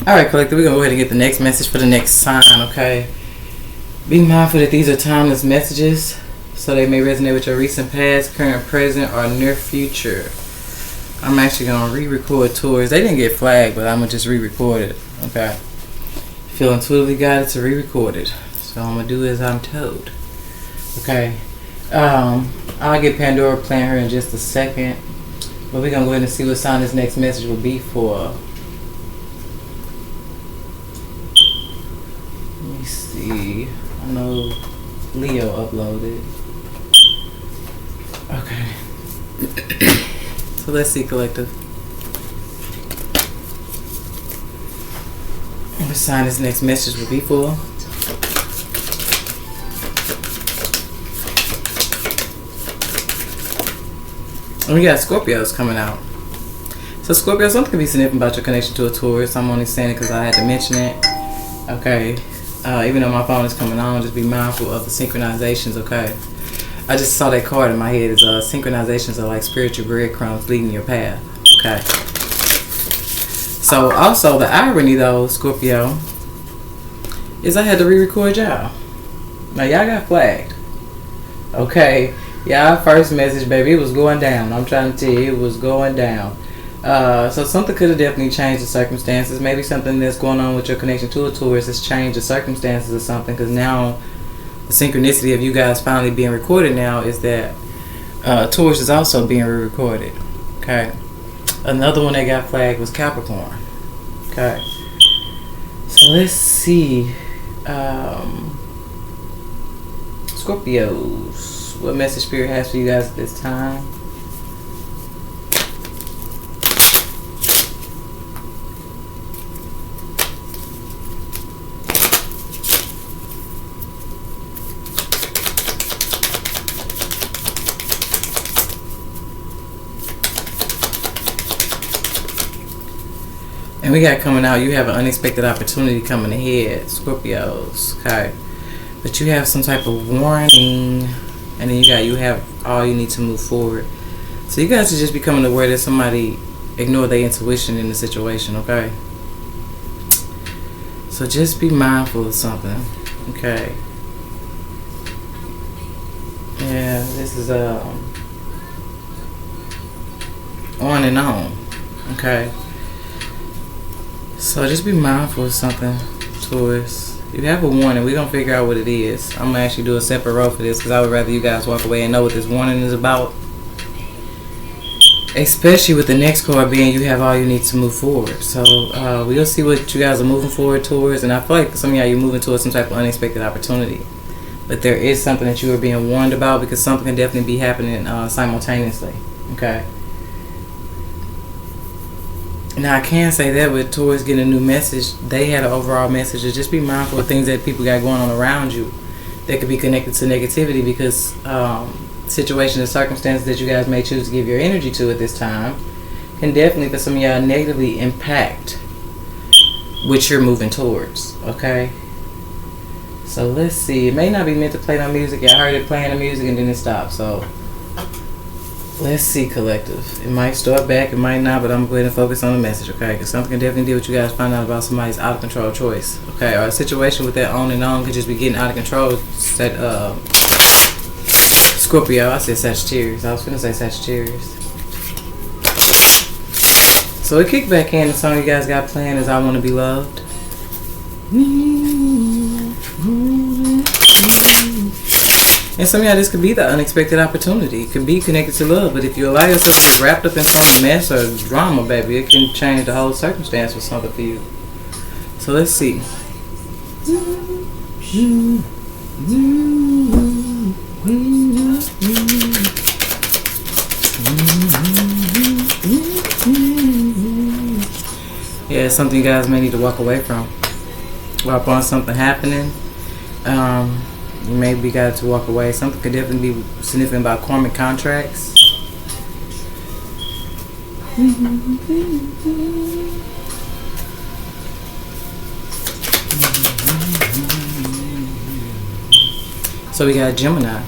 Alright, collective, we're going to go ahead and get the next message for the next sign, okay? Be mindful that these are timeless messages, so they may resonate with your recent past, current, present, or near future. I'm actually going to re-record tours. They didn't get flagged, but I'm going to just re-record it, okay? Feel intuitively guided to re-record it. So I'm going to do as I'm told, okay? I'll get Pandora playing her in just a second, but we're going to go ahead and see what sign this next message will be for. Let me see. I know Leo uploaded. Okay. So let's see, collective. What sign this next message will be for? And we got Scorpios coming out. So Scorpio, something could be significant about your connection to a Taurus. I'm only saying it because I had to mention it. Okay. Even though my phone is coming on, just be mindful of the synchronizations, okay? I just saw that card in my head. Is synchronizations are like spiritual breadcrumbs leading your path, okay? So also the irony though, Scorpio, is I had to re-record y'all. Now y'all got flagged, okay? Y'all first message, baby, it was going down. I'm trying to tell you, it was going down. So something could have definitely changed the circumstances. Maybe something that's going on with your connection to a Taurus has changed the circumstances or something, because now the synchronicity of you guys finally being recorded now is that Taurus is also being re-recorded, okay? Another one that got flagged was Capricorn, okay? So let's see. Scorpios, what message Spirit has for you guys at this time? And we got coming out, you have an unexpected opportunity coming ahead, Scorpios, okay? But you have some type of warning, and then you have all you need to move forward. So you guys are just becoming aware that somebody ignored their intuition in the situation, okay? So just be mindful of something, okay? Yeah, this is on and on, okay? So just be mindful of something, Taurus. You have a warning. We're going to figure out what it is. I'm going to actually do a separate row for this because I would rather you guys walk away and know what this warning is about. Especially with the next card being you have all you need to move forward. So we'll see what you guys are moving forward towards. And I feel like some of y'all you're moving towards some type of unexpected opportunity. But there is something that you are being warned about, because something can definitely be happening simultaneously. Okay? Now I can say that with Taurus getting a new message, they had an overall message of just be mindful of things that people got going on around you that could be connected to negativity, because situations and circumstances that you guys may choose to give your energy to at this time can definitely, for some of y'all, negatively impact what you're moving towards, okay? So let's see. It may not be meant to play no music. I heard it playing the music and then it stopped, so let's see, collective. It might start back, it might not, but I'm going to focus on the message, okay? Because something can definitely deal with you guys find out about somebody's out of control choice, okay? Or a situation with that on and on could just be getting out of control. Scorpio, I said Sagittarius. I was going to say Sagittarius. So it kicked back in. The song you guys got playing is I Want to Be Loved. And some of y'all, this could be the unexpected opportunity. It could be connected to love, but if you allow yourself to get wrapped up in some mess or drama, baby, it can change the whole circumstance for something for you. So let's see. Yeah, it's something you guys may need to walk away from. While upon something happening, you maybe got to walk away. Something could definitely be significant about karmic contracts. So we got Gemini.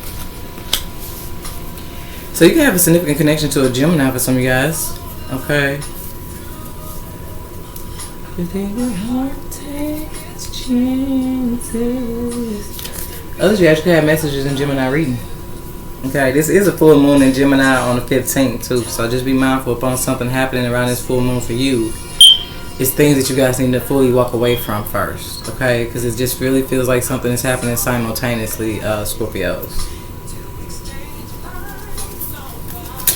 So you can have a significant connection to a Gemini for some of you guys. Okay. 'Cause they would have to take chances. Others, you actually have messages in Gemini reading. Okay, this is a full moon in Gemini on the 15th too, so just be mindful upon something happening around this full moon for you. It's things that you guys need to fully walk away from first, okay? Because it just really feels like something is happening simultaneously, Scorpios.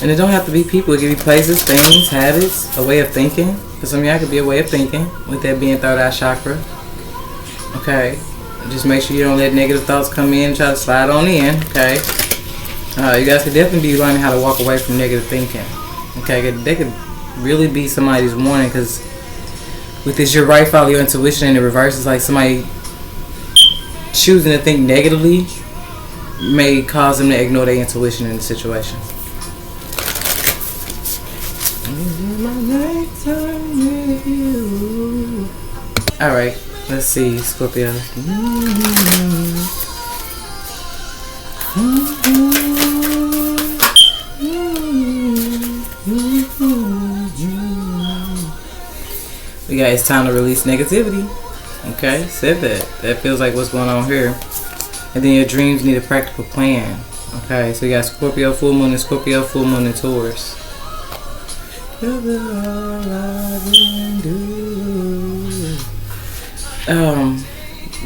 And it don't have to be people. It can be places, things, habits, a way of thinking. For some of y'all, it could be a way of thinking, with that being third eye chakra. Okay, just make sure you don't let negative thoughts come in and try to slide on in, okay? You guys could definitely be learning how to walk away from negative thinking. Okay, they could really be somebody's warning, because with this, your right, follow your intuition, in the reverse is like somebody choosing to think negatively may cause them to ignore their intuition in the situation. Alright, let's see, Scorpio. We got, it's time to release negativity. Okay, said that. That feels like what's going on here. And then your dreams need a practical plan. Okay, so you got Scorpio full moon and Scorpio full moon and Taurus.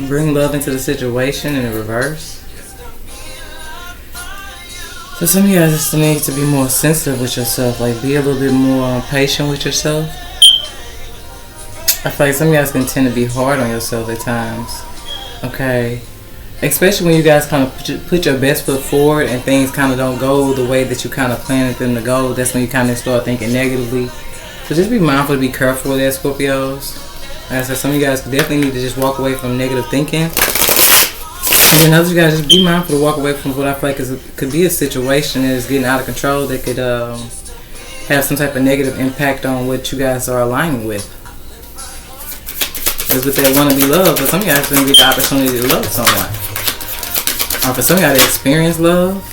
Bring love into the situation in the reverse. So some of you guys just need to be more sensitive with yourself, like be a little bit more patient with yourself. I feel like some of you guys can tend to be hard on yourself at times. Okay, especially when you guys kind of put your best foot forward and things kind of don't go the way that you kind of planned them to go. That's when you kind of start thinking negatively. So just be mindful to be careful with that, Scorpios. Like I said, some of you guys definitely need to just walk away from negative thinking. And then others, you guys just be mindful to walk away from what I feel like could be a situation that is getting out of control, that could have some type of negative impact on what you guys are aligning with. Because with that want to be loved, for some of you guys going to get the opportunity to love someone. Or for some of you guys to experience love.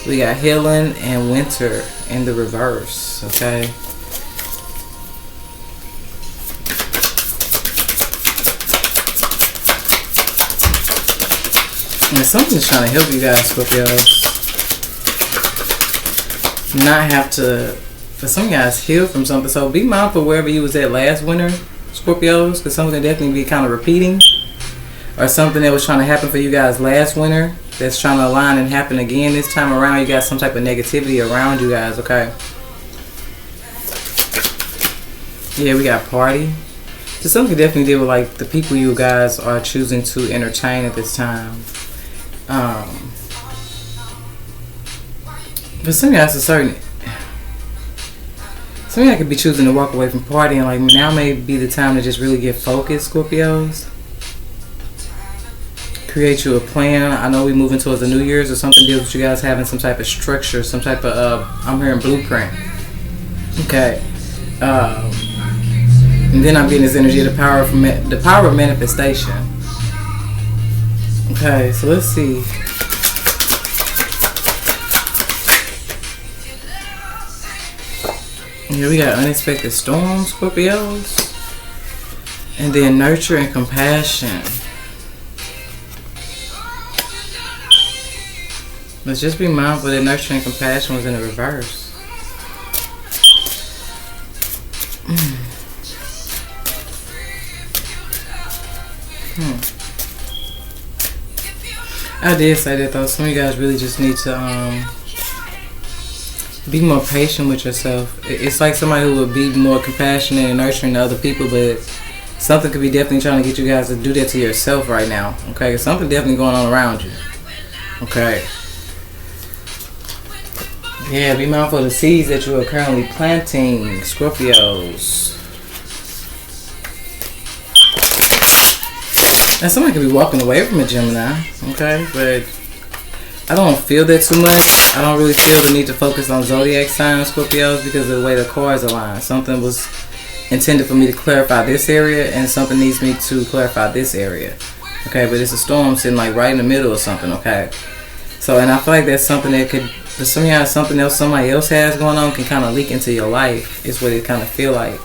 We got healing and winter in the reverse, okay? And something's trying to help you guys, Scorpios. Not have to, for some of you guys, heal from something. So be mindful wherever you was at last winter, Scorpios, because something can definitely be kind of repeating. Or something that was trying to happen for you guys last winter that's trying to align and happen again this time around. You got some type of negativity around you guys, okay? Yeah, we got party. So something can definitely deal with like the people you guys are choosing to entertain at this time. But some of y'all some of y'all could be choosing to walk away from partying. Like now may be the time to just really get focused, Scorpios. Create you a plan. I know we're moving towards the New Year's or something deals with you guys having some type of structure, some type of I'm hearing blueprint. Okay. And then I'm getting this energy of the power of manifestation. Okay, so let's see. Here we got unexpected storms, Scorpios. And then nurture and compassion. Let's just be mindful that nurture and compassion was in the reverse. I did say that though. Some of you guys really just need to be more patient with yourself. It's like somebody who would be more compassionate and nurturing to other people, but something could be definitely trying to get you guys to do that to yourself right now. Okay, something definitely going on around you. Okay. Yeah, be mindful of the seeds that you are currently planting, Scorpios. Now, somebody could be walking away from a Gemini, okay? But I don't feel that too much. I don't really feel the need to focus on zodiac signs, Scorpios, because of the way the cards align. Something was intended for me to clarify this area, and something needs me to clarify this area. Okay, but it's a storm sitting like right in the middle or something, okay? So, and I feel like that's something that could But some of y'all, something else somebody else has going on can kind of leak into your life. Is what it kind of feel like.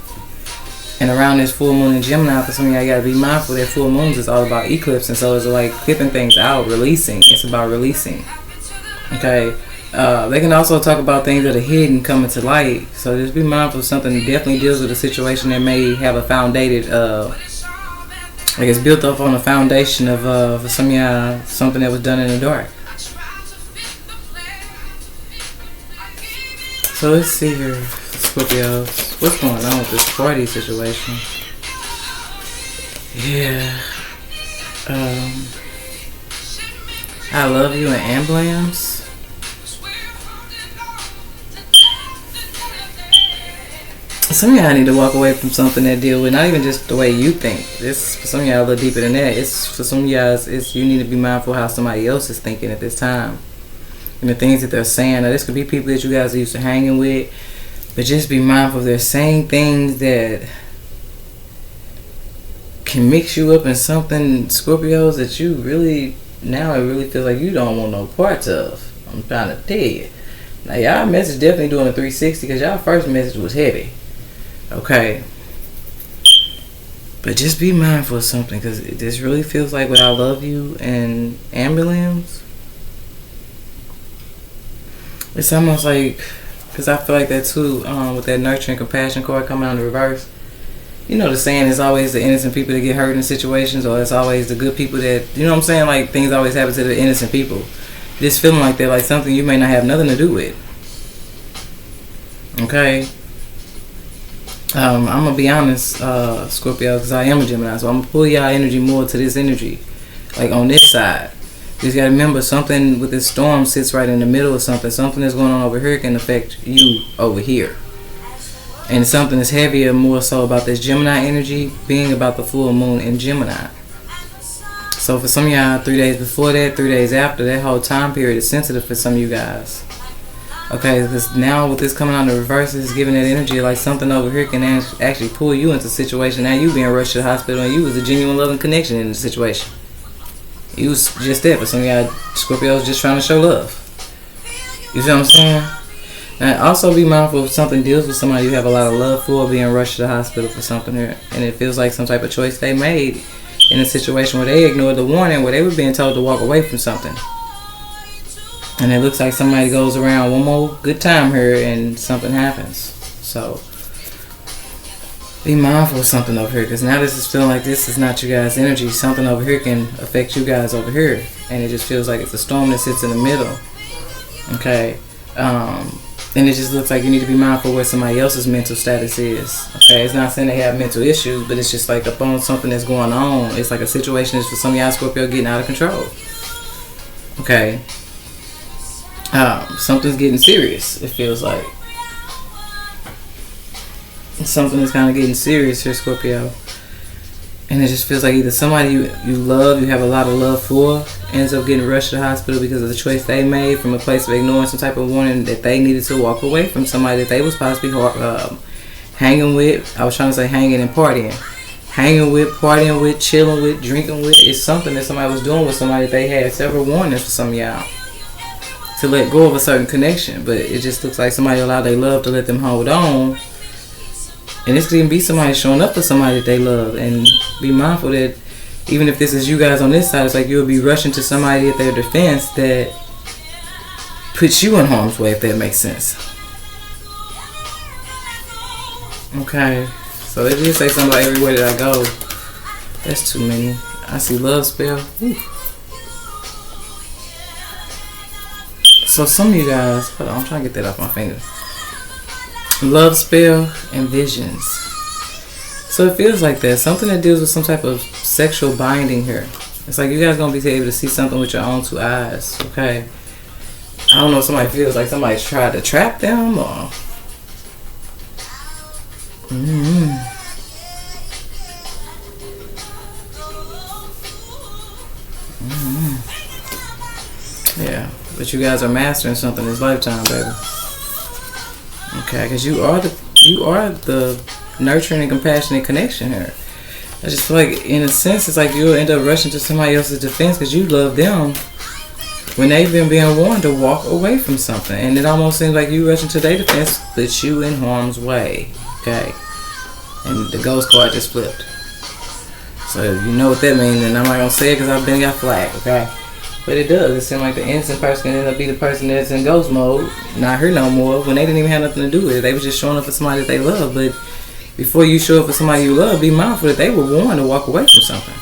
And around this full moon in Gemini, for some of y'all, you gotta be mindful that full moons is all about eclipse, and so it's like clipping things out, releasing. It's about releasing. Okay. They can also talk about things that are hidden coming to light. So just be mindful of something that definitely deals with a situation that may have a foundated, like it's built up on a foundation of, for some of y'all, something that was done in the dark. So let's see here, Scorpios. What's going on with this party situation? Yeah. I love you and emblems. Some of y'all need to walk away from something that deal with not even just the way you think. This for some of y'all a little deeper than that. It's for some of y'all. It's you need to be mindful how somebody else is thinking at this time, and the things that they're saying. Now, this could be people that you guys are used to hanging with, but just be mindful. They're saying things that can mix you up in something, Scorpios, that you really now it really feels like you don't want no parts of. I'm trying to tell you. Now, y'all message definitely doing a 360 because y'all first message was heavy. Okay, but just be mindful of something because this really feels like what I love you and ambulance. It's almost like, because I feel like that too, with that nurturing compassion card coming out in the reverse. You know the saying, it's always the innocent people that get hurt in situations, or it's always the good people that, you know what I'm saying, like things always happen to the innocent people. This feeling like that, like something you may not have nothing to do with. Okay. I'm gonna be honest, Scorpio, because I am a Gemini, so I'm gonna pull y'all energy more to this energy, like on this side. You just gotta remember, something with this storm sits right in the middle of something. Something that's going on over here can affect you over here, and something that's heavier, more so about this Gemini energy being about the full moon in Gemini. So for some of y'all, 3 days before that, 3 days after, that whole time period is sensitive for some of you guys. Okay, because now with this coming out in the reverse, it's giving that energy like something over here can actually pull you into a situation. Now you being rushed to the hospital and you was a genuine loving connection in the situation. You was just there for some of y'all Scorpios just trying to show love. You see what I'm saying? Now also be mindful if something deals with somebody you have a lot of love for being rushed to the hospital for something here. And it feels like some type of choice they made in a situation where they ignored the warning, where they were being told to walk away from something. And it looks like somebody goes around one more good time here and something happens. So be mindful of something over here, because now this is feeling like this is not you guys' energy. Something over here can affect you guys over here, and it just feels like it's a storm that sits in the middle. Okay, and it just looks like you need to be mindful where somebody else's mental status is. Okay, it's not saying they have mental issues, but it's just like upon something that's going on. It's like a situation is for some of y'all Scorpio getting out of control. Okay. Something's getting serious, it feels like. Something is kind of getting serious here, Scorpio. And it just feels like either somebody you love, you have a lot of love for, ends up getting rushed to the hospital because of the choice they made from a place of ignoring some type of warning that they needed to walk away from somebody that they was possibly hanging with. I was trying to say hanging and partying. Hanging with, partying with, chilling with, drinking with. It's something that somebody was doing with somebody that they had several warnings for some of y'all to let go of a certain connection, but it just looks like somebody allowed their love to let them hold on. And this could even be somebody showing up for somebody that they love. And be mindful that even if this is you guys on this side, it's like you'll be rushing to somebody at their defense that puts you in harm's way, if that makes sense. Okay, so they did say something about everywhere that I go. That's too many. I see love spell. Ooh. So some of you guys, hold on, I'm trying to get that off my finger. Love spell and visions. So it feels like that. Something that deals with some type of sexual binding here. It's like you guys gonna be able to see something with your own two eyes. Okay. I don't know if somebody feels like somebody tried to trap them or. Yeah. But you guys are mastering something this lifetime, baby. Okay, because you are the nurturing and compassionate connection here. I just feel like, in a sense, it's like you'll end up rushing to somebody else's defense because you love them, when they've been being warned to walk away from something, and it almost seems like you rushing to their defense puts you in harm's way. Okay, and the ghost card just flipped. So you know what that means, and I'm not gonna say it because I've been got flagged. Okay, but it does. It seems like the innocent person can end up be the person that's in ghost mode, not here no more, when they didn't even have nothing to do with it. They was just showing up for somebody that they love. But before you show up for somebody you love, be mindful that they were warned to walk away from something.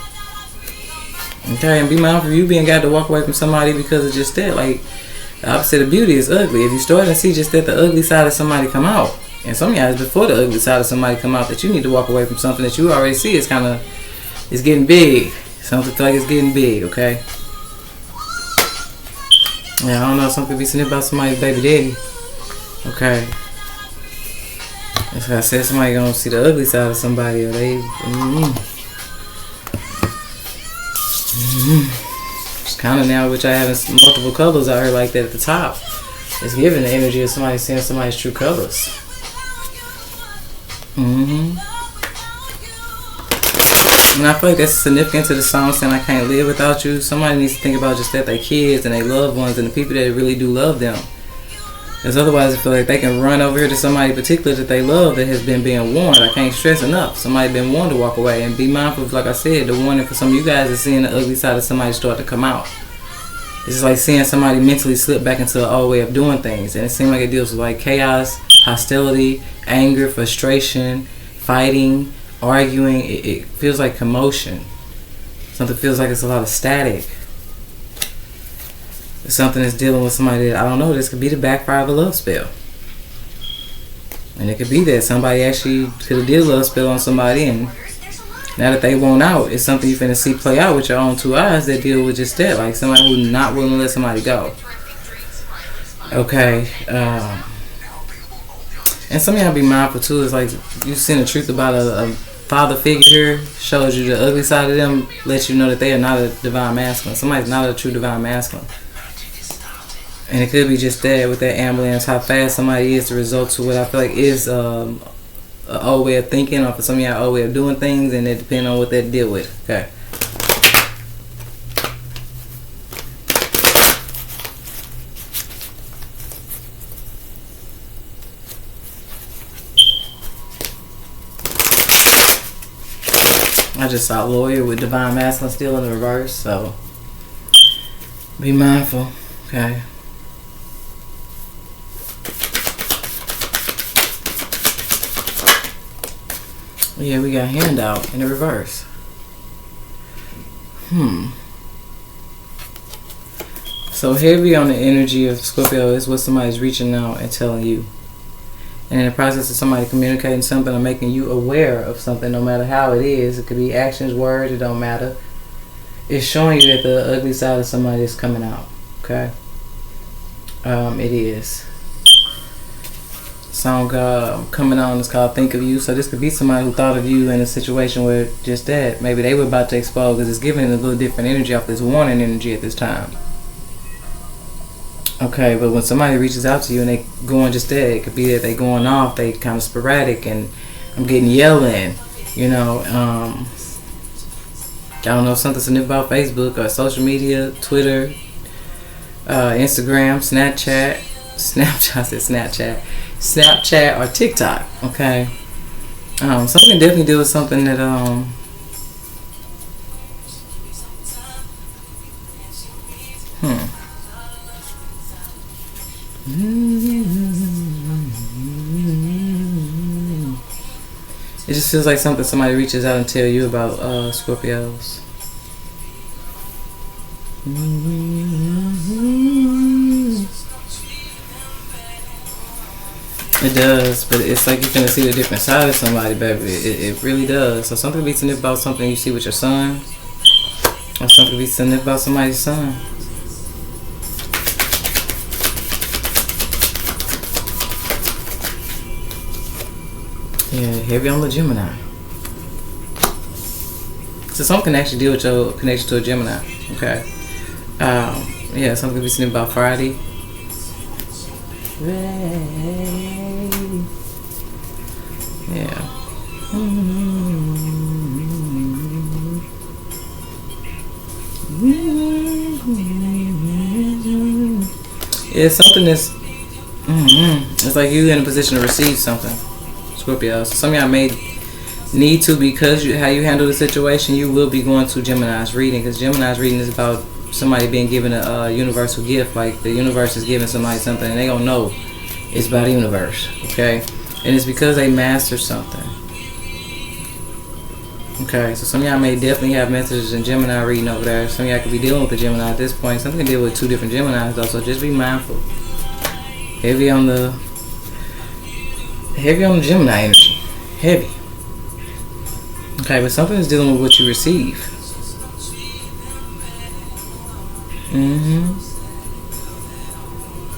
Okay, and be mindful of you being got to walk away from somebody because of just that. Like, the opposite of beauty is ugly. If you start to see just that the ugly side of somebody come out, and some guys before the ugly side of somebody come out, that you need to walk away from something that you already see is kind of, it's getting big. Something like it's getting big, okay? Yeah, I don't know, something could be snipped about somebody's baby daddy. Okay. That's why I said somebody gonna see the ugly side of somebody, or they It's kind of now, which I have multiple colors out here like that at the top. It's giving the energy of somebody seeing somebody's true colors. And I feel like that's significant to the song saying I can't live without you. Somebody needs to think about just that, their kids and their loved ones and the people that really do love them. Because otherwise I feel like they can run over here to somebody particular that they love that has been being warned. I can't stress enough. Somebody been warned to walk away, and be mindful of, like I said, the warning for some of you guys is seeing the ugly side of somebody start to come out. It's just like seeing somebody mentally slip back into an old way of doing things. And it seems like it deals with like chaos, hostility, anger, frustration, fighting, arguing. It feels like commotion. Something feels like it's a lot of static. Something that's dealing with somebody that, I don't know, this could be the backfire of a love spell. And it could be that somebody actually could have did a love spell on somebody, and now that they want out, it's something you're finna see play out with your own two eyes that deal with just that. Like somebody who's not willing to let somebody go. Okay. And some of y'all be mindful too. It's like you seeing the truth about a father figure here, shows you the ugly side of them, lets you know that they are not a divine masculine. Somebody's not a true divine masculine. And it could be just that with that ambulance, how fast somebody is to result to what I feel like is an old way of thinking, or for some of y'all, old way of doing things, and it depends on what they deal with. Okay. I just saw lawyer with divine masculine still in the reverse, so be mindful. Okay. Yeah, we got handout in the reverse. So heavy on the energy of Scorpio is what somebody's reaching out and telling you. And in the process of somebody communicating something or making you aware of something, no matter how it is, it could be actions, words, it don't matter. It's showing you that the ugly side of somebody is coming out. Okay? It is. Song coming on is called Think of You. So this could be somebody who thought of you in a situation where just that, maybe they were about to explode, because it's giving a little different energy off this warning energy at this time. Okay, but when somebody reaches out to you and they going just that, it could be that they going off, they kind of sporadic, and I'm getting yelling, you know. I don't know, something significant about Facebook or social media, Twitter, Instagram, Snapchat or TikTok. Okay, something can definitely deal with something that it just feels like something somebody reaches out and tell you about, Scorpios. It does, but it's like you're gonna see the different side of somebody, baby. It really does. So something be significant about something you see with your son, or something be significant about somebody's son. Yeah, heavy on the Gemini. So something can actually deal with your connection to a Gemini. Okay. Yeah, something can be significant about Friday. Yeah. It's something that's, it's like you in a position to receive something, Scorpio. So some of y'all may need to, because how you handle the situation, you will be going to Gemini's reading, because Gemini's reading is about somebody being given a universal gift. Like the universe is giving somebody something and they don't know it's by the universe, okay? And it's because they mastered something. Okay, so some of y'all may definitely have messages in Gemini reading over there. Some of y'all could be dealing with the Gemini at this point. Some can deal with two different Geminis though, so just be mindful. Heavy on the Gemini energy. Heavy. Okay, but something is dealing with what you receive.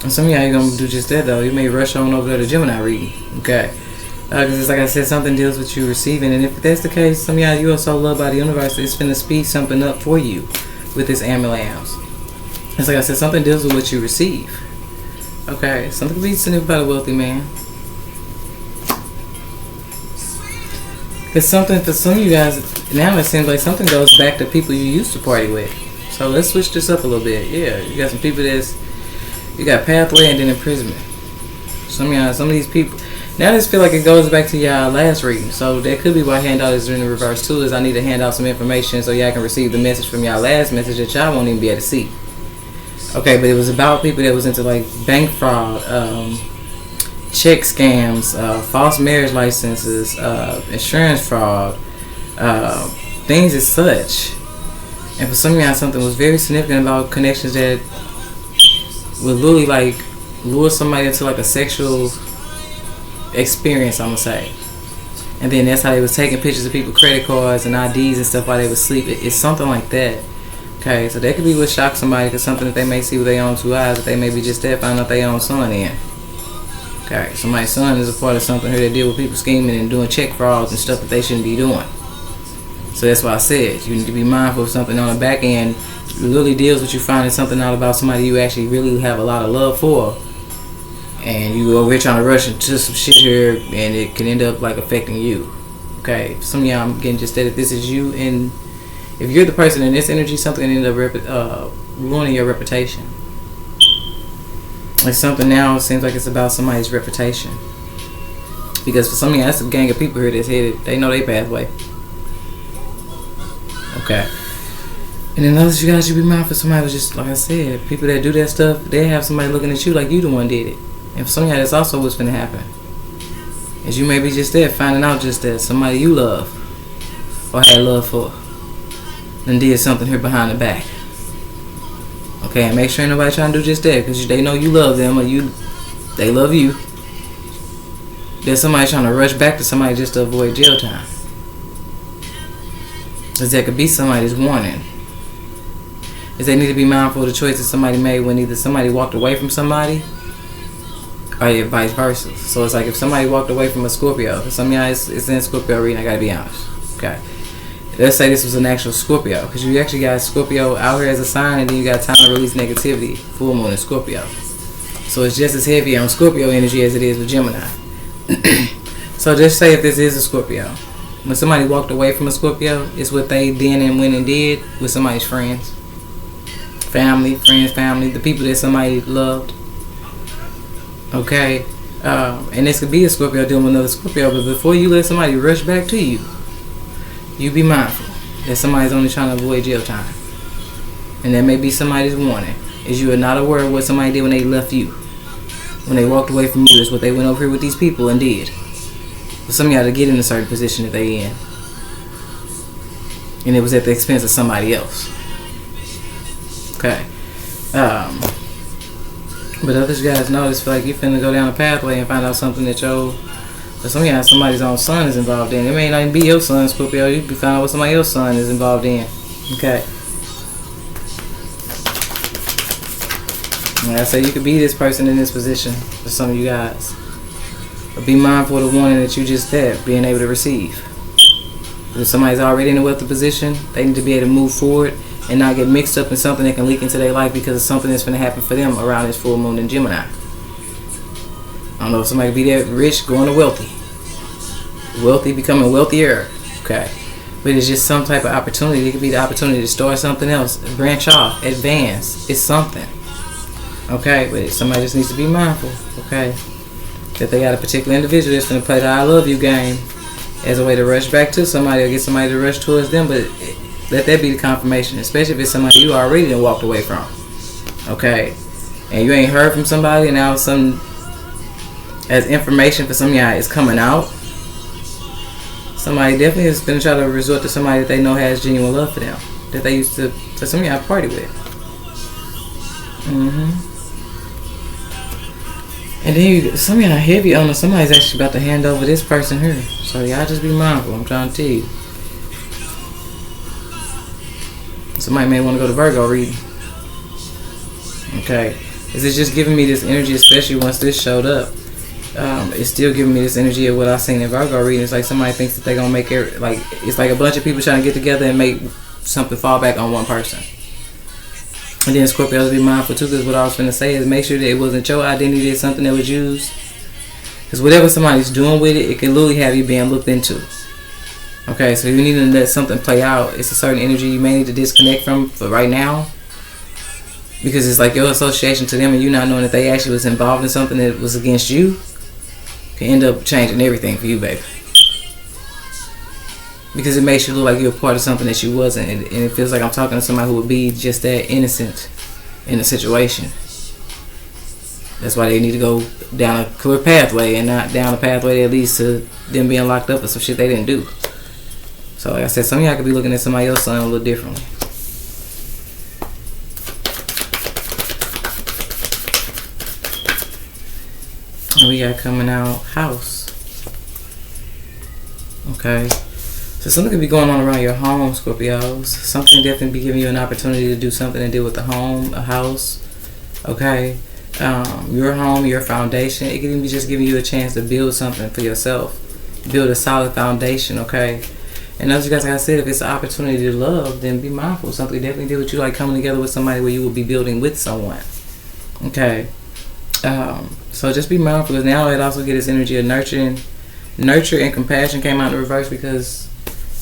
And some of y'all ain't gonna do just that though. You may rush on over there to Gemini reading. Okay. Because it's like I said, something deals with you receiving. And if that's the case, some of y'all, you are so loved by the universe, it's finna speed something up for you with this Amulet. It's like I said, something deals with what you receive. Okay, something can be significant about a wealthy man. Because something, for some of you guys, now it seems like something goes back to people you used to party with. So let's switch this up a little bit. Yeah, you got some people you got pathway and then imprisonment. Some of y'all, some of these people, now I just feel like it goes back to y'all last reading. So that could be why handout is in the reverse too, is I need to hand out some information so y'all can receive the message from y'all last message that y'all won't even be able to see. Okay, but it was about people that was into like bank fraud, check scams, false marriage licenses, insurance fraud, things as such. And for some of y'all, something was very significant about connections that would literally like lure somebody into like a sexual experience, I'm gonna say. And then that's how they was taking pictures of people's credit cards and IDs and stuff while they was asleep. It's something like that. Okay, so that could be what shocked somebody, because something that they may see with their own two eyes, that they may be just there, find out their own son in. Okay, somebody's son is a part of something here that deal with people scheming and doing check frauds and stuff that they shouldn't be doing. So that's why I said you need to be mindful of something on the back end. It literally deals with you finding something out about somebody you actually really have a lot of love for, and you over here trying to rush into some shit here, and it can end up like affecting you. Okay, some of y'all, I'm getting just that if this is you, and if you're the person in this energy, something can end up ruining your reputation. Like something now seems like it's about somebody's reputation, because for some of y'all, that's a gang of people here that's headed. They know their pathway. Okay. And then others, you guys should be mindful. Somebody was just, like I said, people that do that stuff, they have somebody looking at you like you the one did it. And for some of y'all, that's also what's going to happen. Is you may be just there, finding out just that somebody you love or had love for and did something here behind the back. Okay, and make sure ain't nobody trying to do just that, because they know you love them or they love you. There's somebody trying to rush back to somebody just to avoid jail time. Because that could be somebody's warning. Is they need to be mindful of the choices somebody made when either somebody walked away from somebody or vice versa. So it's like if somebody walked away from a Scorpio, for some of y'all it's in Scorpio reading, I gotta be honest. Okay. Let's say this was an actual Scorpio, because you actually got Scorpio out here as a sign, and then you got time to release negativity, full moon in Scorpio. So it's just as heavy on Scorpio energy as it is with Gemini. So just say if this is a Scorpio. When somebody walked away from a Scorpio, it's what they then and went and did with somebody's friends. Family, the people that somebody loved. Okay. And this could be a Scorpio dealing with another Scorpio, but before you let somebody rush back to you, you be mindful that somebody's only trying to avoid jail time. And that may be somebody's warning, is you are not aware of what somebody did when they left you. When they walked away from you, is what they went over here with these people and did. For some of y'all to get in a certain position that they in. And it was at the expense of somebody else. Okay. But others guys know this, feel like you finna go down a pathway and find out something that but some of y'all, somebody's own son is involved in. It may not even be your son, Scorpio. You can find out what somebody else's son is involved in. Okay. Like I say, you could be this person in this position for some of you guys. But be mindful of the warning that you just had, being able to receive. If somebody's already in a wealthy position, they need to be able to move forward and not get mixed up in something that can leak into their life because of something that's going to happen for them around this full moon in Gemini. I don't know if somebody be that rich going to wealthy. Wealthy becoming wealthier. Okay. But it's just some type of opportunity. It could be the opportunity to start something else, branch off, advance. It's something. Okay, but somebody just needs to be mindful, okay, that they got a particular individual that's going to play the I love you game as a way to rush back to somebody or get somebody to rush towards them, but let that be the confirmation, especially if it's somebody you already done walked away from, okay, and you ain't heard from somebody and now some as information for some of y'all is coming out. Somebody definitely is going to try to resort to somebody that they know has genuine love for them, that they used to, for some of y'all, party with. And then some of y'all heavy on somebody's actually about to hand over this person here. So y'all just be mindful, I'm trying to tell you. Somebody may want to go to Virgo reading. Okay. Is it just giving me this energy, especially once this showed up? It's still giving me this energy of what I seen in Virgo reading. It's like somebody thinks that they're going to make it, like, it's like a bunch of people trying to get together and make something fall back on one person. And then Scorpios, be mindful too, because what I was going to say is make sure that it wasn't your identity, it's something that was used. Because whatever somebody's doing with it, it can literally have you being looked into. Okay, so you need to let something play out. It's a certain energy you may need to disconnect from for right now. Because it's like your association to them and you not knowing that they actually was involved in something that was against you can end up changing everything for you, baby. Because it makes you look like you're a part of something that you wasn't. And it feels like I'm talking to somebody who would be just that innocent in a situation. That's why they need to go down a clear pathway and not down a pathway that leads to them being locked up for some shit they didn't do. So like I said, some of y'all could be looking at somebody else's son a little differently. And we got coming out house. Okay. So something could be going on around your home, Scorpios. Something definitely be giving you an opportunity to do something and deal with the home, a house. Okay. Your home, your foundation. It could even be just giving you a chance to build something for yourself. Build a solid foundation, okay? And as you guys, like I said, if it's an opportunity to love, then be mindful. Something definitely deal with you, like coming together with somebody where you will be building with someone. Okay. So just be mindful, because now it also get this energy of nurturing. Nurture and compassion came out in reverse because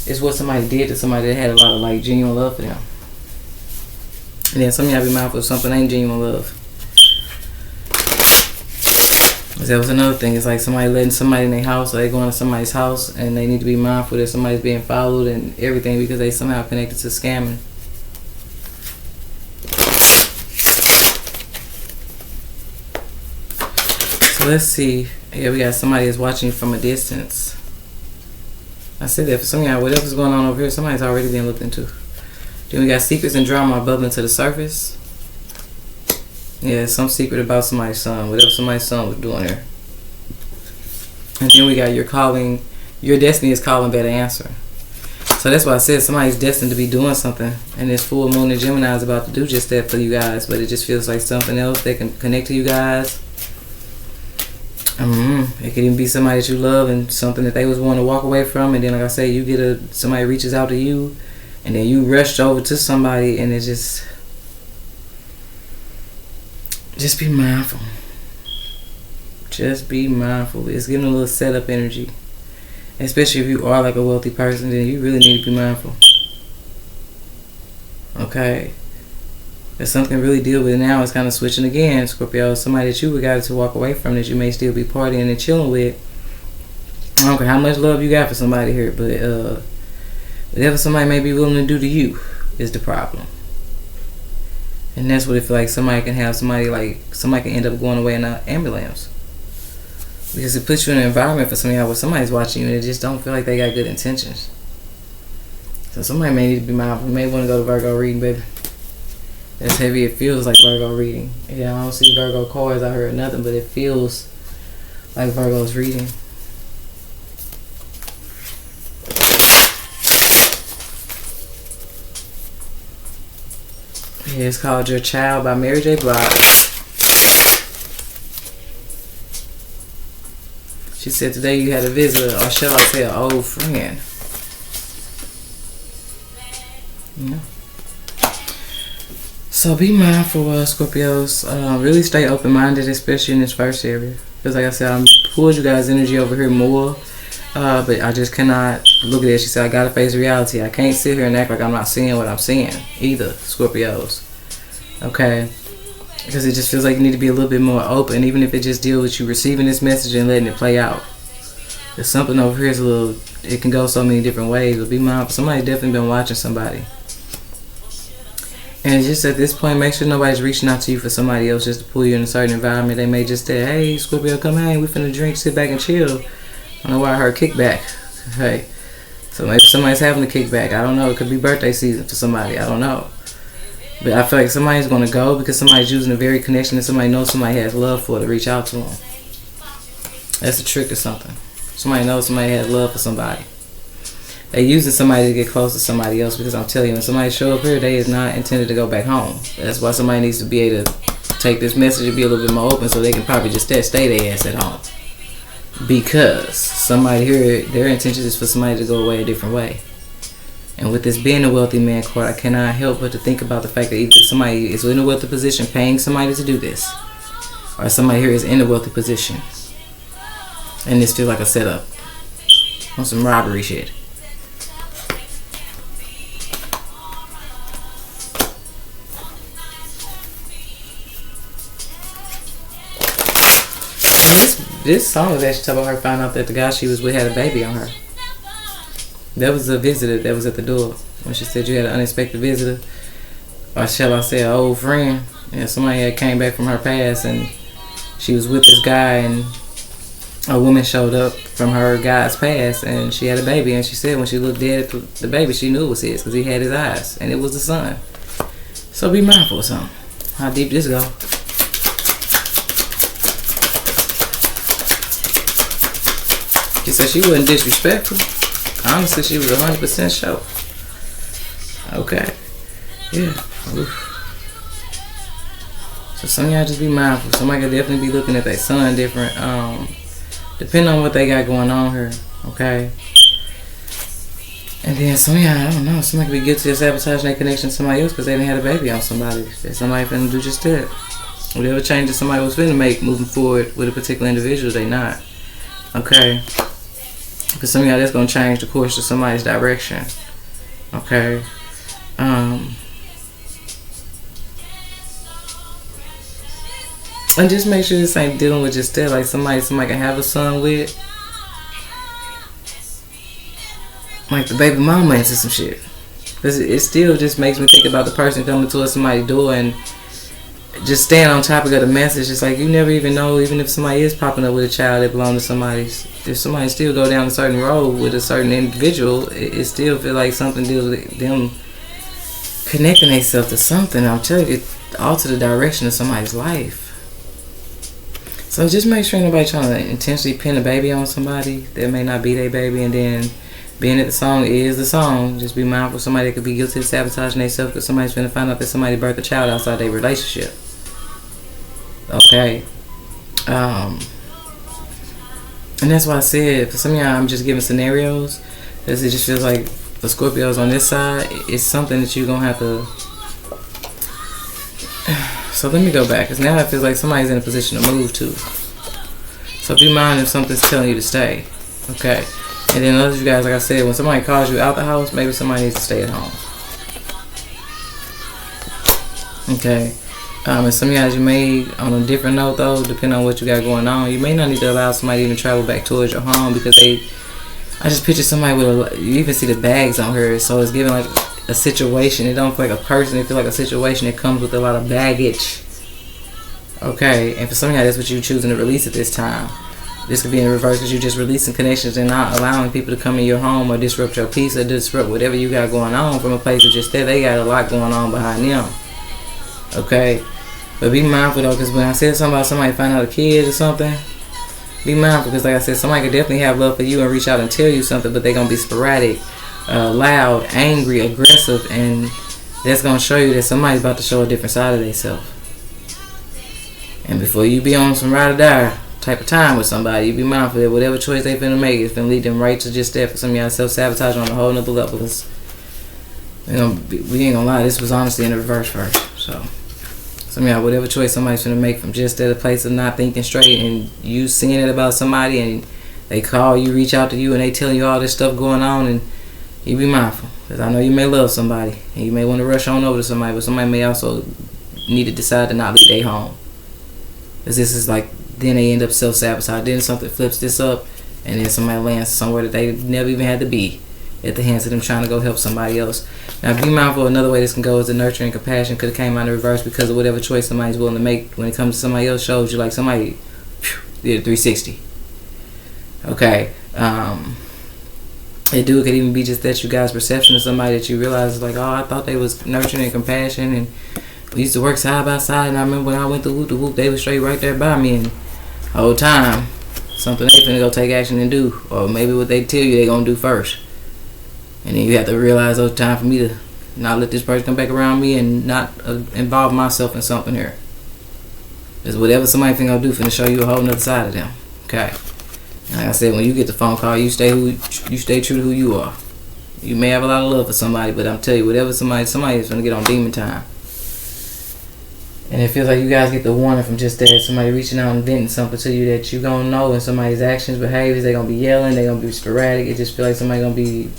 it's what somebody did to somebody that had a lot of like genuine love for them. And then some of y'all be mindful if something ain't genuine love. That was another thing. It's like somebody letting somebody in their house, or they going to somebody's house and they need to be mindful that somebody's being followed and everything because they somehow connected to scamming. So let's see. Yeah, we got somebody that's watching from a distance. I said that for some of y'all, whatever's going on over here, somebody's already being looked into. Then we got secrets and drama bubbling to the surface. Yeah, some secret about somebody's son, whatever somebody's son was doing there. And then we got your calling, your destiny is calling better answer. So that's why I said somebody's destined to be doing something, and this full moon in Gemini is about to do just that for you guys, but it just feels like something else that can connect to you guys. It could even be somebody that you love and something that they was wanting to walk away from, and then like I say, you get somebody reaches out to you, and then you rushed over to somebody, and it just be mindful. Just be mindful. It's giving a little setup energy, especially if you are like a wealthy person. Then you really need to be mindful. Okay. If something really deal with it now, it's kind of switching again, Scorpio. Somebody that you would got to walk away from that you may still be partying and chilling with. I don't care how much love you got for somebody here, but whatever somebody may be willing to do to you is the problem. And that's what it feels like. Somebody can end up going away in an ambulance. Because it puts you in an environment for somebody where somebody's watching you and they just don't feel like they got good intentions. So somebody may need to be mindful. You may want to go to Virgo reading, baby. As heavy it feels like Virgo reading. Yeah, I don't see Virgo cards. I heard nothing, but it feels like Virgo's reading. Yeah, it's called Your Child by Mary J. Blige. She said today you had a visitor, or shall I say an old friend. Yeah. So be mindful, Scorpios. Really stay open-minded, especially in this first area. Because like I said, I'm pulling you guys' energy over here more. But I just cannot look at it. She said, I gotta face reality. I can't sit here and act like I'm not seeing what I'm seeing either, Scorpios. Okay. because it just feels like you need to be a little bit more open, even if it just deals with you receiving this message and letting it play out. There's something over here is a little, it can go so many different ways, but be mindful. Somebody's definitely been watching somebody. And just at this point, make sure nobody's reaching out to you for somebody else just to pull you in a certain environment. They may just say, hey, Scorpio, come hang, we finna drink, sit back and chill. I don't know why I heard kickback. Hey, so maybe somebody's having a kickback. I don't know. It could be birthday season for somebody. I don't know. But I feel like somebody's going to go because somebody's using a very connection that somebody knows somebody has love for to reach out to them. That's a trick or something. Somebody knows somebody has love for somebody. They're using somebody to get close to somebody else, because I'm telling you, when somebody show up here, they is not intended to go back home. That's why somebody needs to be able to take this message and be a little bit more open, so they can probably just stay their ass at home. Because somebody here, their intention is for somebody to go away a different way. And with this being a wealthy man card, I cannot help but to think about the fact that either somebody is in a wealthy position paying somebody to do this, or somebody here is in a wealthy position. And this feels like a setup on some robbery shit. This song was actually talking about her finding out that the guy she was with had a baby on her. That was a visitor that was at the door when she said you had an unexpected visitor, or shall I say an old friend. Yeah, somebody had came back from her past and she was with this guy, and a woman showed up from her guy's past and she had a baby, and she said when she looked dead at the baby, she knew it was his because he had his eyes and it was the son. So be mindful of something. How deep this go? She said she wasn't disrespectful. Honestly, she was 100% sure. Okay. Yeah. Oof. So some of y'all just be mindful. Somebody could definitely be looking at their son different. Depending on what they got going on here. Okay. And then some of y'all, I don't know, somebody could be guilty of sabotaging their connection to somebody else because they didn't have a baby on somebody. That somebody finna do just that. Whatever changes somebody was finna make moving forward with a particular individual, they not. Okay. For some of y'all, that's going to change the course of somebody's direction. Okay. And just make sure this ain't dealing with just that. Like somebody can have a son with. Like the baby mama into some shit. Because it still just makes me think about the person coming towards somebody's door and just staying on topic of the message. It's like you never even know, even if somebody is popping up with a child that belongs to somebody's, if somebody still go down a certain road with a certain individual, it still feel like something deals with them connecting themselves to something. I'm telling you, it alter the direction of somebody's life. So just make sure nobody trying to intentionally pin a baby on somebody that may not be their baby, and then being that the song is the song, just be mindful of somebody that could be guilty of sabotaging themselves because somebody's going to find out that somebody birthed a child outside their relationship. Okay. And that's why I said, for some of y'all, I'm just giving scenarios, because it just feels like the Scorpios on this side, it's something that you're going to have to... So let me go back, because now it feels like somebody's in a position to move to. So be mindful if something's telling you to stay. Okay. And then others of you guys, like I said, when somebody calls you out the house, maybe somebody needs to stay at home. Okay. And some of you guys, you may, on a different note though, depending on what you got going on, you may not need to allow somebody to even travel back towards your home, because I just picture somebody with you even see the bags on her, so it's giving like a situation. It don't feel like a person, it feel like a situation that comes with a lot of baggage. Okay, and for some of y'all, that's what you're choosing to release at this time. This could be in reverse because you're just releasing connections and not allowing people to come in your home or disrupt your peace or disrupt whatever you got going on from a place of just that they got a lot going on behind them. Okay? But be mindful though, because when I said something about somebody find out a kid or something, be mindful, because like I said, somebody could definitely have love for you and reach out and tell you something, but they're going to be sporadic, loud, angry, aggressive, and that's going to show you that somebody's about to show a different side of themselves. And before you be on some ride or die type of time with somebody, you be mindful that whatever choice they finna make is finna lead them right to just that. For some of y'all, self-sabotage on a whole nother level. We ain't gonna lie, this was honestly in the reverse first. So some of y'all, whatever choice somebody's finna make from just at a place of not thinking straight, and you seeing it about somebody, and they call you, reach out to you, and they telling you all this stuff going on, and you be mindful, because I know you may love somebody and you may want to rush on over to somebody, but somebody may also need to decide to not leave their home. Because this is like, then they end up self-sabotage. Then something flips this up, and then somebody lands somewhere that they never even had to be at the hands of them trying to go help somebody else. Now, be mindful, another way this can go is the nurturing and compassion could have came out in reverse because of whatever choice somebody's willing to make when it comes to somebody else shows you like somebody did a 360. Okay. It could even be just that you guys' perception of somebody that you realize is like, oh, I thought they was nurturing and compassion, and we used to work side by side, and I remember when I went to Whoop the Whoop, they was straight right there by me, and the whole time, something they finna go take action and do, or maybe what they tell you they gonna do first. And then you have to realize, oh, time for me to not let this person come back around me and not involve myself in something here. Because whatever somebody finna do finna show you a whole nother side of them. Okay. Like I said, when you get the phone call, you stay true to who you are. You may have a lot of love for somebody, but I'm telling you, whatever somebody is gonna get on demon time. And it feels like you guys get the warning from just that, somebody reaching out and venting something to you that you gonna know, and somebody's actions, behaviors, they gonna be yelling, they gonna be sporadic. It just feel like somebody gonna be,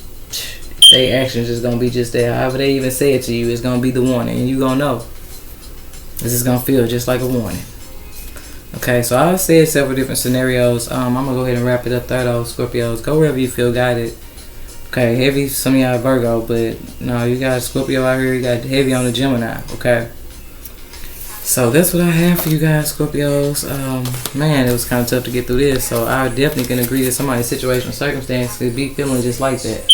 their actions is gonna be just that. However they even say it to you, it's gonna be the warning, and you gonna know. This is gonna feel just like a warning. Okay, so I've said several different scenarios. I'm gonna go ahead and wrap it up there though, Scorpios. Go wherever you feel guided. Okay, heavy, some of y'all Virgo, but no, you got Scorpio out here, you got heavy on the Gemini, okay? So that's what I have for you guys, Scorpios. Man, it was kind of tough to get through this, so I definitely can agree that somebody's situational circumstance could be feeling just like that.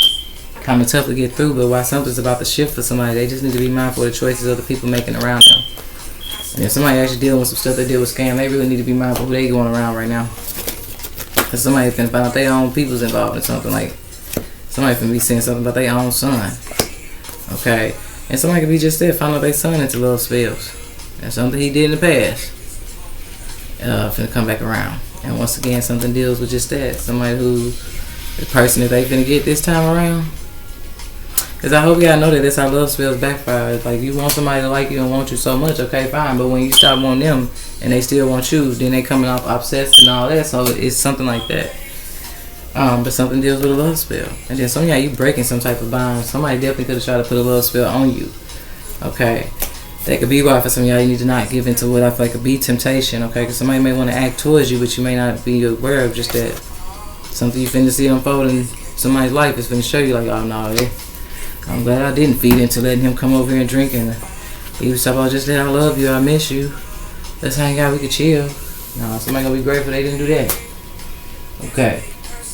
Kind of tough to get through, but while something's about to shift for somebody, they just need to be mindful of the choices other people making around them. And if somebody actually dealing with some stuff they deal with scam, they really need to be mindful who they going around right now. Because somebody's finna find out their own people's involved in something, like somebody finna be saying something about their own son. Okay? And somebody could be just there, find out their son into love spells. That's something he did in the past. Finna come back around. And once again, something deals with just that. Somebody who, the person that they finna get this time around. Because I hope y'all know that that's how love spells backfire. Like, you want somebody to like you and want you so much, okay, fine. But when you stop wanting them and they still want you, then they coming off obsessed and all that. So it's something like that. But something deals with a love spell. And then some of y'all, you breaking some type of bond. Somebody definitely could have tried to put a love spell on you. Okay. That could be why for some of y'all you need to not give into what I feel like could be temptation. Okay. Because somebody may want to act towards you, but you may not be aware of just that. Something you finna see unfold in somebody's life is finna show you like, oh no, I'm glad I didn't feed into letting him come over here and drink, and he was talking about just that I love you, I miss you, let's hang out, we could chill. No, somebody gonna be grateful they didn't do that. Okay.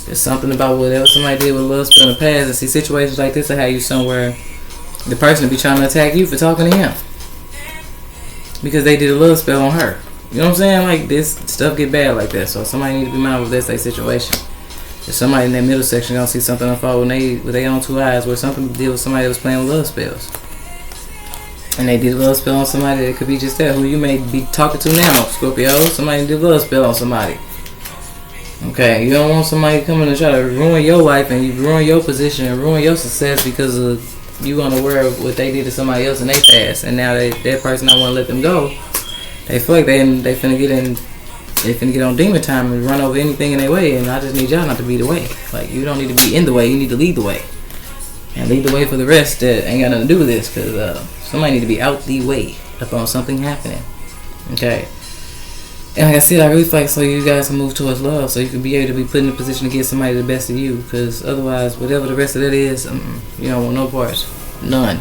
There's something about whatever somebody did with love spell in the past, and see situations like this will have you somewhere the person will be trying to attack you for talking to him. Because they did a love spell on her. You know what I'm saying? Like, this stuff get bad like that, so somebody need to be mindful of that's their situation. If somebody in that middle section gonna see something unfold with their own two eyes, where something deal with somebody that was playing with love spells, and they did a love spell on somebody that could be just that who you may be talking to now, Scorpio. Somebody did a love spell on somebody. Okay, you don't want somebody coming to try to ruin your life and you ruin your position and ruin your success because of you unaware of what they did to somebody else in their past, and now that person don't want to let them go. They feel like they finna get in. They finna get on demon time and run over anything in their way, and I just need y'all not to be the way. Like, you don't need to be in the way, you need to lead the way. And lead the way for the rest that ain't got nothing to do with this, because somebody need to be out the way upon something happening. Okay? And like I said, I really feel like so you guys can move towards love, so you can be able to be put in a position to get somebody the best of you, because otherwise, whatever the rest of that is, you don't want no parts. None.